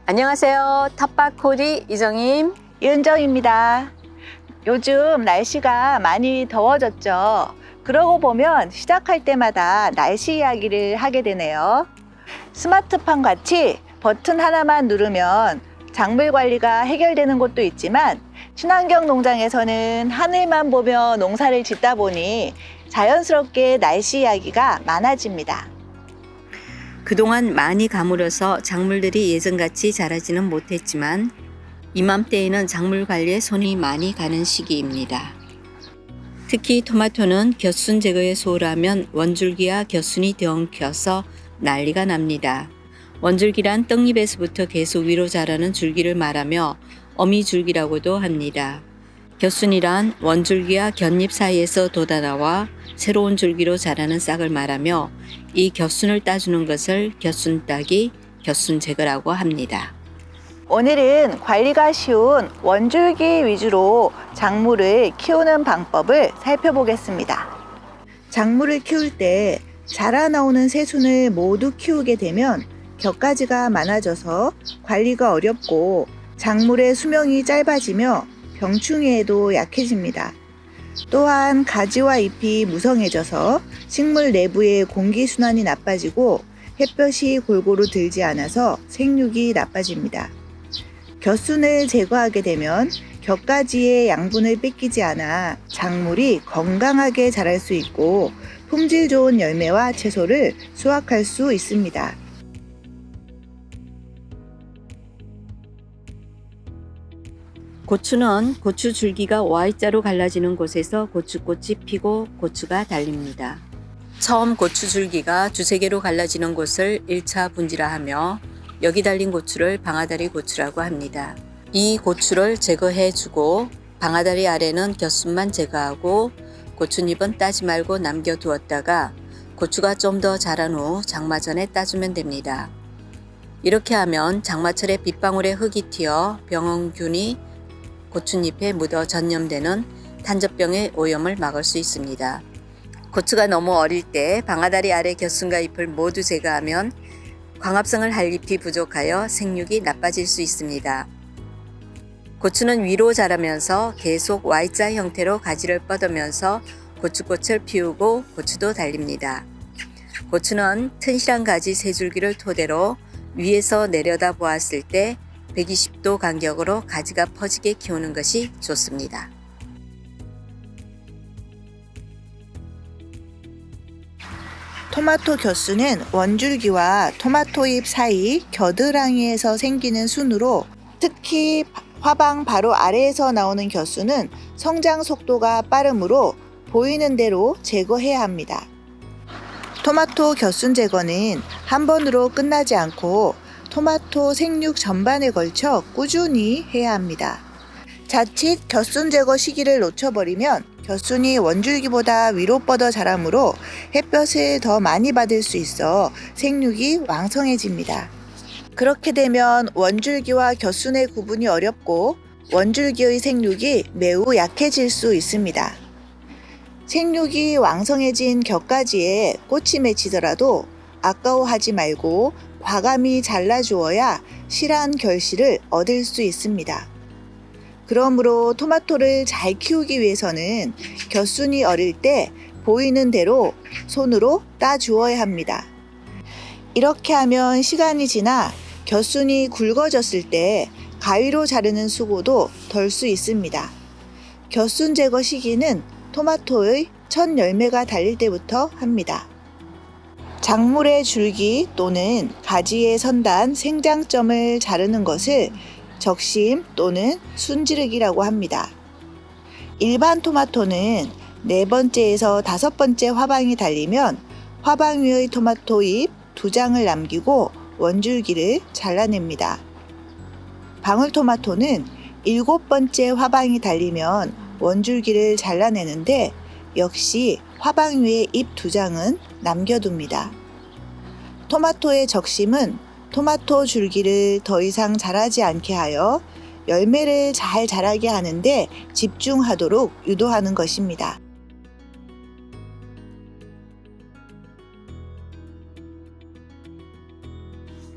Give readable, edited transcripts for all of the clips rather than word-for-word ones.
안녕하세요. 텃밭코리 이정임. 이은정입니다. 요즘 날씨가 많이 더워졌죠. 그러고 보면 시작할 때마다 날씨 이야기를 하게 되네요. 스마트팜 같이 버튼 하나만 누르면 작물 관리가 해결되는 곳도 있지만 친환경 농장에서는 하늘만 보며 농사를 짓다 보니 자연스럽게 날씨 이야기가 많아집니다. 그동안 많이 가물어서 작물들이 예전같이 자라지는 못했지만 이맘때에는 작물 관리에 손이 많이 가는 시기입니다. 특히 토마토는 겨순 제거에 소홀하면 원줄기와 겨순이 엉켜서 난리가 납니다. 원줄기란 떡잎에서부터 계속 위로 자라는 줄기를 말하며 어미줄기라고도 합니다. 겨순이란 원줄기와 곁잎 사이에서 돋아나와 새로운 줄기로 자라는 싹을 말하며 이 겨순을 따주는 것을 겨순 따기, 겨순 제거라고 합니다. 오늘은 관리가 쉬운 원줄기 위주로 작물을 키우는 방법을 살펴보겠습니다. 작물을 키울 때 자라 나오는 새순을 모두 키우게 되면 격가지가 많아져서 관리가 어렵고 작물의 수명이 짧아지며 병충해에도 약해집니다. 또한 가지와 잎이 무성해져서 식물 내부의 공기순환이 나빠지고 햇볕이 골고루 들지 않아서 생육이 나빠집니다. 겨순을 제거하게 되면 격가지의 양분을 뺏기지 않아 작물이 건강하게 자랄 수 있고 품질 좋은 열매와 채소를 수확할 수 있습니다. 고추는 고추 줄기가 Y자로 갈라지는 곳에서 고추꽃이 피고 고추가 달립니다. 처음 고추 줄기가 두세 개로 갈라지는 곳을 1차 분지라하며 여기 달린 고추를 방아다리 고추라고 합니다. 이 고추를 제거해주고 방아다리 아래는 겨순만 제거하고 고추잎은 따지 말고 남겨두었다가 고추가 좀 더 자란 후 장마 전에 따주면 됩니다. 이렇게 하면 장마철에 빗방울에 흙이 튀어 병원균이 고추잎에 묻어 전염되는 탄저병의 오염을 막을 수 있습니다. 고추가 너무 어릴 때 방아다리 아래 겨순과 잎을 모두 제거하면 광합성을 할 잎이 부족하여 생육이 나빠질 수 있습니다. 고추는 위로 자라면서 계속 Y자 형태로 가지를 뻗으면서 고추꽃을 피우고 고추도 달립니다. 고추는 튼실한 가지 세 줄기를 토대로 위에서 내려다 보았을 때 120도 간격으로 가지가 퍼지게 키우는 것이 좋습니다. 토마토 겨순은 원줄기와 토마토잎 사이 겨드랑이에서 생기는 순으로 특히 화방 바로 아래에서 나오는 겨순은 성장 속도가 빠르므로 보이는 대로 제거해야 합니다. 토마토 겨순 제거는 한 번으로 끝나지 않고 토마토 생육 전반에 걸쳐 꾸준히 해야 합니다. 자칫 겨순 제거 시기를 놓쳐버리면 겨순이 원줄기보다 위로 뻗어 자라므로 햇볕을 더 많이 받을 수 있어 생육이 왕성해집니다. 그렇게 되면 원줄기와 겨순의 구분이 어렵고 원줄기의 생육이 매우 약해질 수 있습니다. 생육이 왕성해진 격가지에 꽃이 맺히더라도 아까워하지 말고 과감히 잘라주어야 실한 결실을 얻을 수 있습니다. 그러므로 토마토를 잘 키우기 위해서는 겨순이 어릴 때 보이는 대로 손으로 따주어야 합니다. 이렇게 하면 시간이 지나 겨순이 굵어졌을 때 가위로 자르는 수고도 덜 수 있습니다. 겨순 제거 시기는 토마토의 첫 열매가 달릴 때부터 합니다. 작물의 줄기 또는 가지의 선단 생장점을 자르는 것을 적심 또는 순지르기라고 합니다. 일반 토마토는 4번째에서 5번째 화방이 달리면 화방 위의 토마토 잎 2장을 남기고 원줄기를 잘라냅니다. 방울토마토는 7번째 화방이 달리면 원줄기를 잘라내는데 역시 화방 위에 잎 2장은 남겨둡니다. 토마토의 적심은 토마토 줄기를 더 이상 자라지 않게 하여 열매를 잘 자라게 하는데 집중하도록 유도하는 것입니다.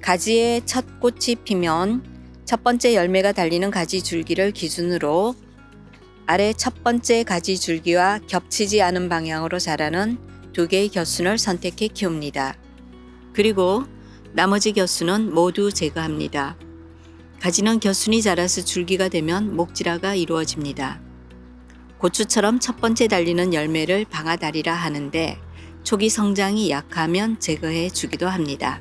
가지에 첫 꽃이 피면 첫 번째 열매가 달리는 가지 줄기를 기준으로 아래 첫 번째 가지 줄기와 겹치지 않은 방향으로 자라는 2개의 겨순을 선택해 키웁니다. 그리고 나머지 겨순은 모두 제거합니다. 가지는 겨순이 자라서 줄기가 되면 목질화가 이루어집니다. 고추처럼 첫 번째 달리는 열매를 방아다리라 하는데 초기 성장이 약하면 제거해 주기도 합니다.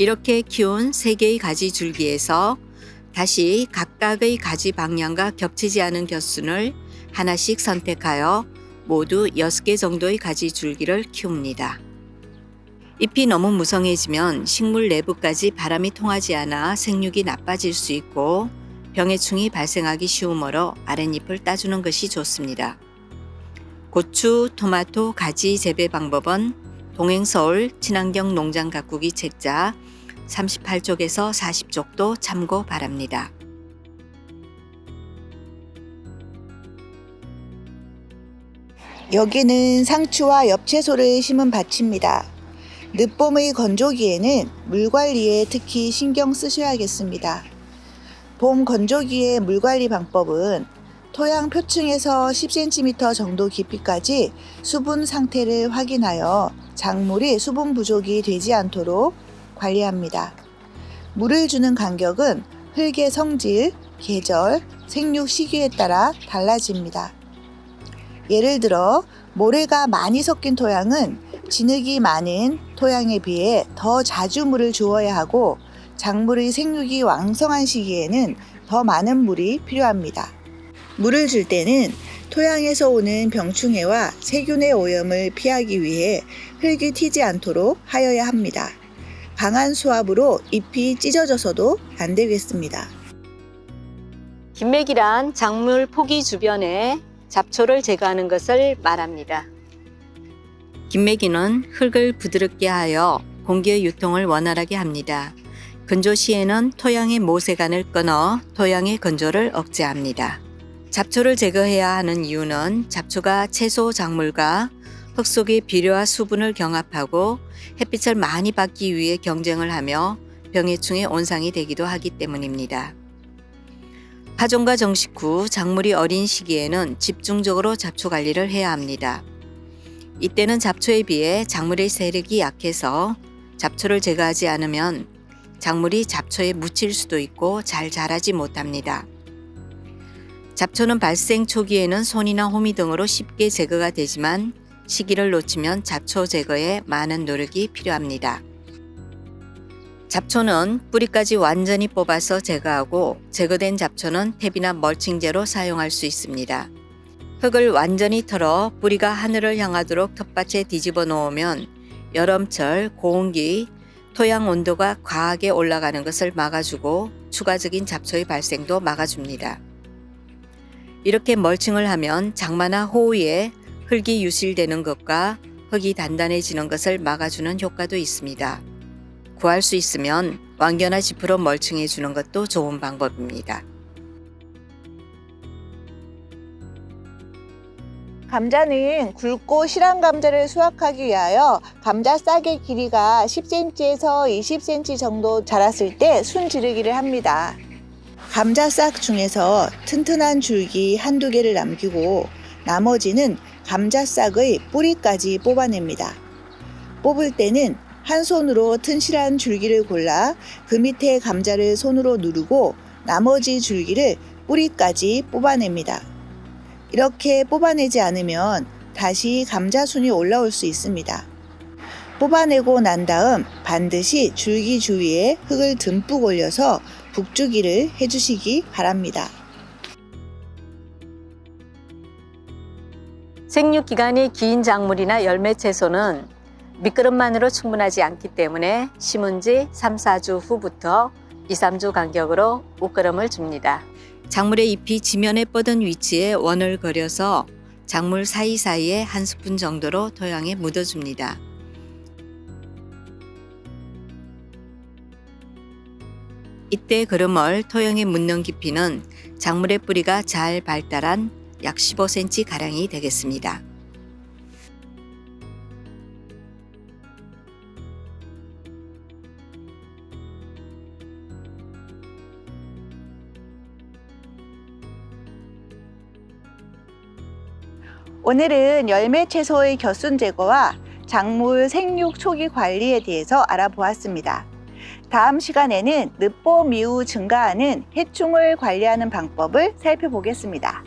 이렇게 키운 3개의 가지 줄기에서 다시 각각의 가지 방향과 겹치지 않은 겨순을 하나씩 선택하여 모두 6개 정도의 가지 줄기를 키웁니다. 잎이 너무 무성해지면 식물 내부까지 바람이 통하지 않아 생육이 나빠질 수 있고 병해충이 발생하기 쉬우므로 아랫잎을 따주는 것이 좋습니다. 고추, 토마토 가지 재배 방법은 동행서울 친환경 농장 가꾸기 책자 38쪽에서 40쪽도 참고 바랍니다. 여기는 상추와 엽채소를 심은 밭입니다. 늦봄의 건조기에는 물 관리에 특히 신경 쓰셔야겠습니다. 봄 건조기의 물 관리 방법은 토양 표층에서 10cm 정도 깊이까지 수분 상태를 확인하여 작물이 수분 부족이 되지 않도록 관리합니다. 물을 주는 간격은 흙의 성질, 계절, 생육 시기에 따라 달라집니다. 예를 들어 모래가 많이 섞인 토양은 진흙이 많은 토양에 비해 더 자주 물을 주어야 하고 작물의 생육이 왕성한 시기에는 더 많은 물이 필요합니다. 물을 줄 때는 토양에서 오는 병충해와 세균의 오염을 피하기 위해 흙이 튀지 않도록 하여야 합니다. 강한 수압으로 잎이 찢어져서도 안 되겠습니다. 김맥이란 작물 포기 주변에 잡초를 제거하는 것을 말합니다. 김매기는 흙을 부드럽게 하여 공기의 유통을 원활하게 합니다. 건조 시에는 토양의 모세관을 끊어 토양의 건조를 억제합니다. 잡초를 제거해야 하는 이유는 잡초가 채소 작물과 흙 속의 비료와 수분을 경합하고 햇빛을 많이 받기 위해 경쟁을 하며 병해충의 온상이 되기도 하기 때문입니다. 파종과 정식 후 작물이 어린 시기에는 집중적으로 잡초 관리를 해야 합니다. 이때는 잡초에 비해 작물의 세력이 약해서 잡초를 제거하지 않으면 작물이 잡초에 묻힐 수도 있고 잘 자라지 못합니다. 잡초는 발생 초기에는 손이나 호미 등으로 쉽게 제거가 되지만 시기를 놓치면 잡초 제거에 많은 노력이 필요합니다. 잡초는 뿌리까지 완전히 뽑아서 제거하고 제거된 잡초는 탭이나 멀칭제로 사용할 수 있습니다. 흙을 완전히 털어 뿌리가 하늘을 향하도록 텃밭에 뒤집어 놓으면 여름철 고온기 토양 온도가 과하게 올라가는 것을 막아주고 추가적인 잡초의 발생도 막아줍니다. 이렇게 멀칭을 하면 장마나 호우에 흙이 유실되는 것과 흙이 단단해지는 것을 막아주는 효과도 있습니다. 구할 수 있으면 왕겨나 지프로 멀칭해 주는 것도 좋은 방법입니다. 감자는 굵고 실한 감자를 수확하기 위하여 감자 싹의 길이가 10cm에서 20cm 정도 자랐을 때 순지르기를 합니다. 감자 싹 중에서 튼튼한 줄기 한두 개를 남기고 나머지는 감자 싹의 뿌리까지 뽑아냅니다. 뽑을 때는 한 손으로 튼실한 줄기를 골라 그 밑에 감자를 손으로 누르고 나머지 줄기를 뿌리까지 뽑아냅니다. 이렇게 뽑아내지 않으면 다시 감자순이 올라올 수 있습니다. 뽑아내고 난 다음 반드시 줄기 주위에 흙을 듬뿍 올려서 북주기를 해주시기 바랍니다. 생육 기간이 긴 작물이나 열매 채소는 밑그릇만으로 충분하지 않기 때문에 심은 지 3, 4주 후부터 2, 3주 간격으로 옷걸음을 줍니다. 작물의 잎이 지면에 뻗은 위치에 원을 그려서 작물 사이사이에 한 스푼 정도로 토양에 묻어줍니다. 이때 그름을 토양에 묻는 깊이는 작물의 뿌리가 잘 발달한 약 15cm 가량이 되겠습니다. 오늘은 열매 채소의 겨순 제거와 작물 생육 초기 관리에 대해서 알아보았습니다. 다음 시간에는 늦봄 이후 증가하는 해충을 관리하는 방법을 살펴보겠습니다.